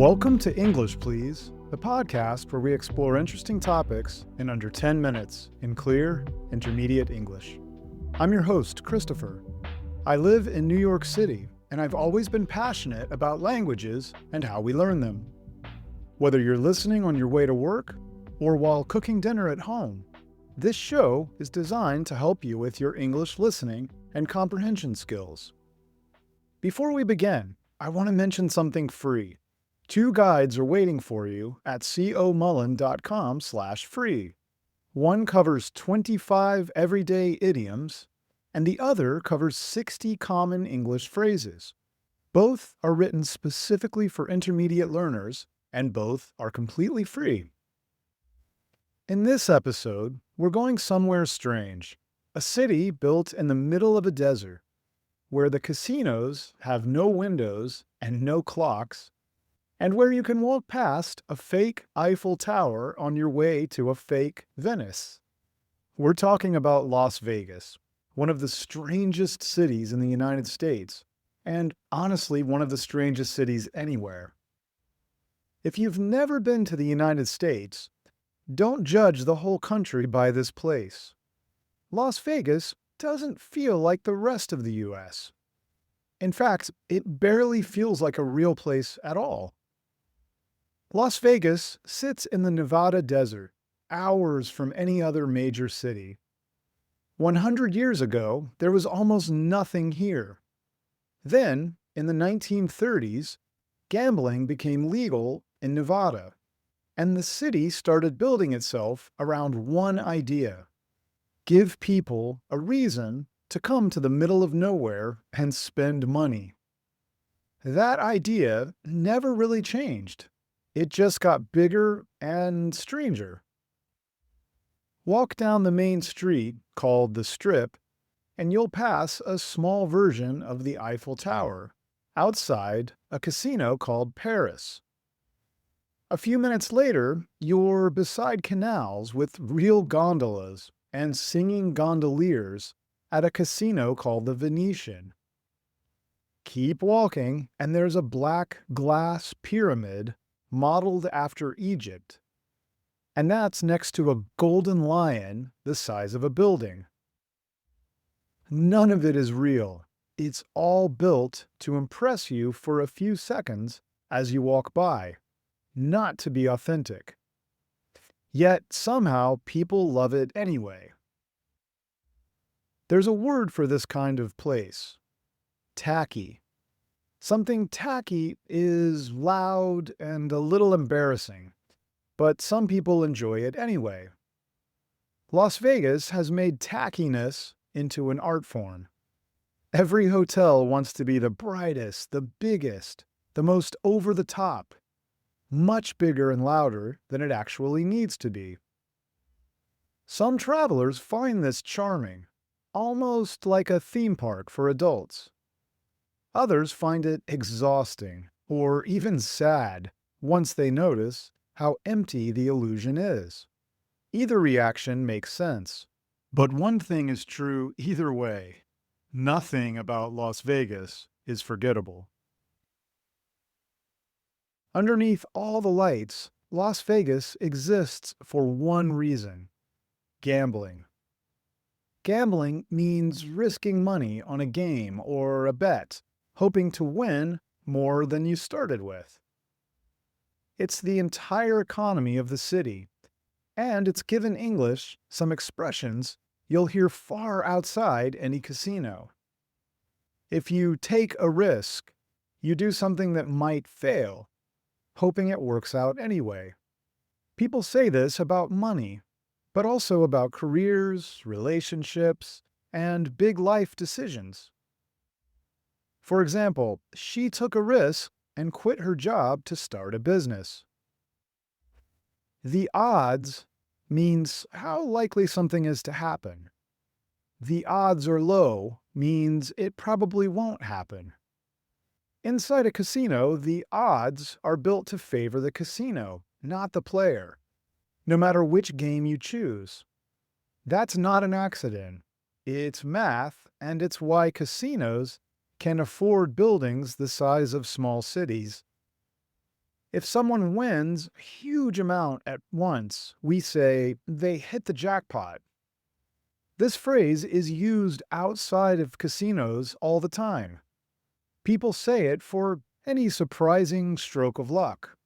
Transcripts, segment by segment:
Welcome to English Please, the podcast where we explore interesting topics in under 10 minutes in clear, intermediate English. I'm your host, Christopher. I live in New York City, and I've always been passionate about languages and how we learn them. Whether you're listening on your way to work or while cooking dinner at home, this show is designed to help you with your English listening and comprehension skills. Before we begin, I want to mention something free. 2 guides are waiting for you at comullen.com/free. One covers 25 everyday idioms, and the other covers 60 common English phrases. Both are written specifically for intermediate learners, and both are completely free. In this episode, we're going somewhere strange, a city built in the middle of a desert, where the casinos have no windows and no clocks, and where you can walk past a fake Eiffel Tower on your way to a fake Venice. We're talking about Las Vegas, one of the strangest cities in the United States, and honestly, one of the strangest cities anywhere. If you've never been to the United States, don't judge the whole country by this place. Las Vegas doesn't feel like the rest of the U.S. In fact, it barely feels like a real place at all. Las Vegas sits in the Nevada desert, hours from any other major city. 100 years ago, there was almost nothing here. Then, in the 1930s, gambling became legal in Nevada, and the city started building itself around one idea: give people a reason to come to the middle of nowhere and spend money. That idea never really changed. It just got bigger and stranger. Walk down the main street, called the Strip, and you'll pass a small version of the Eiffel Tower, outside a casino called Paris. A few minutes later, you're beside canals with real gondolas and singing gondoliers at a casino called the Venetian. Keep walking, and there's a black glass pyramid modeled after Egypt, and that's next to a golden lion the size of a building. None of it is real. It's all built to impress you for a few seconds as you walk by, not to be authentic. Yet somehow people love it anyway. There's a word for this kind of place: tacky. Something tacky is loud and a little embarrassing, but some people enjoy it anyway. Las Vegas has made tackiness into an art form. Every hotel wants to be the brightest, the biggest, the most over the top, much bigger and louder than it actually needs to be. Some travelers find this charming, almost like a theme park for adults. Others find it exhausting, or even sad, once they notice how empty the illusion is. Either reaction makes sense. But one thing is true either way: nothing about Las Vegas is forgettable. Underneath all the lights, Las Vegas exists for one reason: gambling. Gambling means risking money on a game or a bet, hoping to win more than you started with. It's the entire economy of the city, and it's given English some expressions you'll hear far outside any casino. If you take a risk, you do something that might fail, hoping it works out anyway. People say this about money, but also about careers, relationships, and big life decisions. For example, she took a risk and quit her job to start a business. The odds means how likely something is to happen. The odds are low means it probably won't happen. Inside a casino, the odds are built to favor the casino, not the player, no matter which game you choose. That's not an accident. It's math, and it's why casinos can afford buildings the size of small cities. If someone wins a huge amount at once, we say they hit the jackpot. This phrase is used outside of casinos all the time. People say it for any surprising stroke of luck.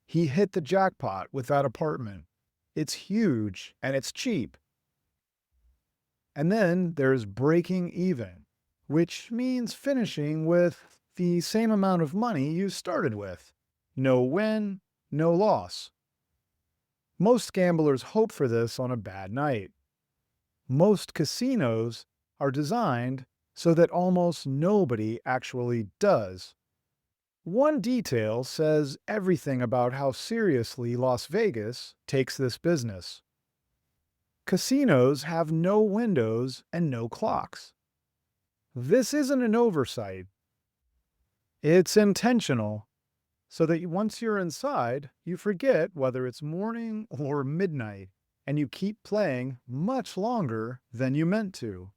He hit the jackpot with that apartment. It's huge and it's cheap. And then there's breaking even, which means finishing with the same amount of money you started with. No win, no loss. Most gamblers hope for this on a bad night. Most casinos are designed so that almost nobody actually does. One detail says everything about how seriously Las Vegas takes this business. Casinos have no windows and no clocks. This isn't an oversight. It's intentional, so that once you're inside, you forget whether it's morning or midnight, and you keep playing much longer than you meant to.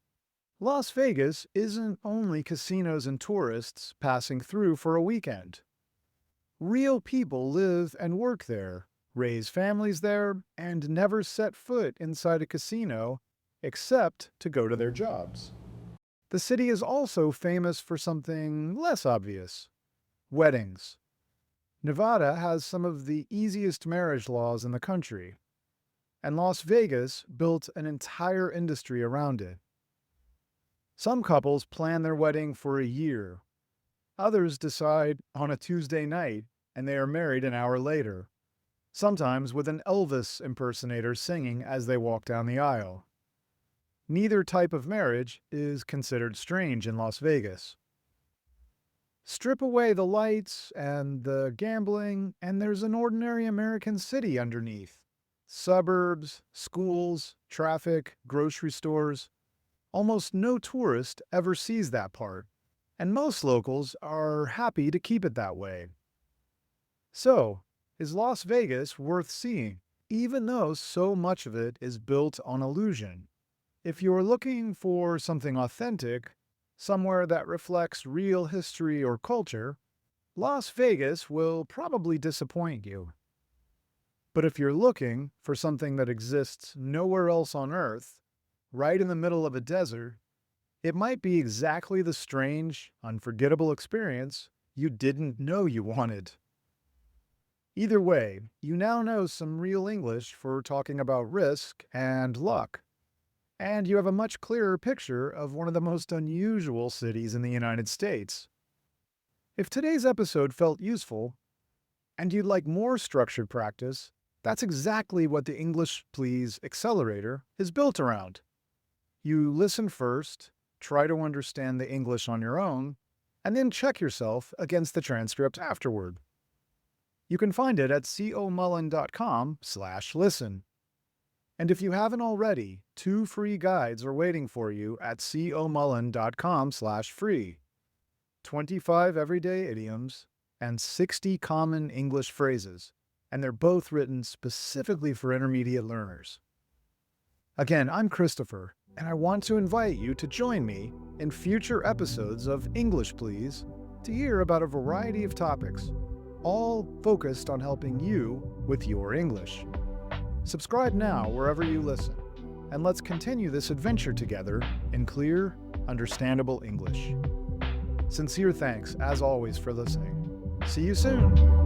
Las Vegas isn't only casinos and tourists passing through for a weekend. Real people live and work there, raise families there, and never set foot inside a casino except to go to their jobs. The city is also famous for something less obvious: weddings. Nevada has some of the easiest marriage laws in the country, and Las Vegas built an entire industry around it. Some couples plan their wedding for a year. Others decide on a Tuesday night, and they are married an hour later, sometimes with an Elvis impersonator singing as they walk down the aisle. Neither type of marriage is considered strange in Las Vegas. Strip away the lights and the gambling, and there's an ordinary American city underneath. Suburbs, schools, traffic, grocery stores. Almost no tourist ever sees that part, and most locals are happy to keep it that way. So, is Las Vegas worth seeing, even though so much of it is built on illusion? If you're looking for something authentic, somewhere that reflects real history or culture, Las Vegas will probably disappoint you. But if you're looking for something that exists nowhere else on Earth, right in the middle of a desert, it might be exactly the strange, unforgettable experience you didn't know you wanted. Either way, you now know some real English for talking about risk and luck, and you have a much clearer picture of one of the most unusual cities in the United States. If today's episode felt useful, and you'd like more structured practice, that's exactly what the English Please Accelerator is built around. You listen first, try to understand the English on your own, and then check yourself against the transcript afterward. You can find it at comullen.com/listen. And if you haven't already, 2 free guides are waiting for you at comullen.com/free. 25 everyday idioms and 60 common English phrases, and they're both written specifically for intermediate learners. Again, I'm Christopher, and I want to invite you to join me in future episodes of English Please to hear about a variety of topics, all focused on helping you with your English. Subscribe now wherever you listen, and let's continue this adventure together in clear, understandable English. Sincere thanks, as always, for listening. See you soon!